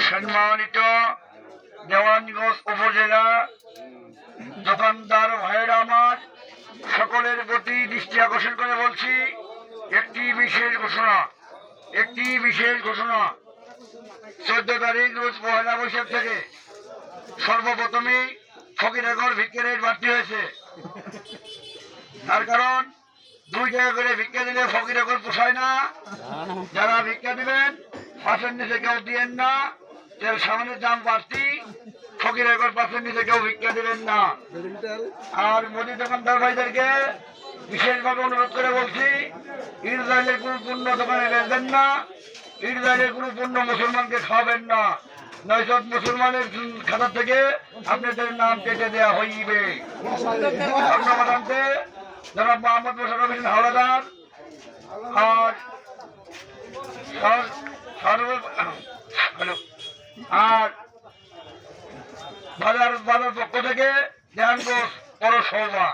সম্মানিত দেওয়ানগঞ্জ উপজেলা দোকানদার ভাইয়েরা আমার, সকলের প্রতি দৃষ্টি আকর্ষণ করে বলছি, একটি বিশেষ ঘোষণা 14 তারিখ রোজ পহেলা বৈশাখ থেকে সর্বপ্রথমেই ফকিরাগর ভিক্ষা রেট বাড়তি হয়েছে। তার কারণ 2 টাকা করে ভিক্ষা দিলে ফকিরাগর পোষায় না। যারা ভিক্ষা দিবেন পাশের নিচে কেউ দিয়েন না, এর সামনের দাম বাড়তি, ফকিরাগর পাশের নিচে কেউ ভিক্ষা দিবেন না। আর মোদি দোকানদার ভাইদেরকে বিশেষভাবে অনুরোধ করে বলছি, ইসরায়েলের কোনো পণ্য দোকানে বেচবেন না, ইসরায়েলের কোনো পণ্য মুসলমানকে খাওয়াবেন না, নয়তো মুসলমানের খাতা থেকে আপনাদের নাম কেটে দেওয়া হইবে। ধন্যবাদ আনতে জনাব মোহাম্মদ মোশাররফ হোসেন হাওলাদার আর বাজার পক্ষ থেকে ধ্যান পৌরসভা।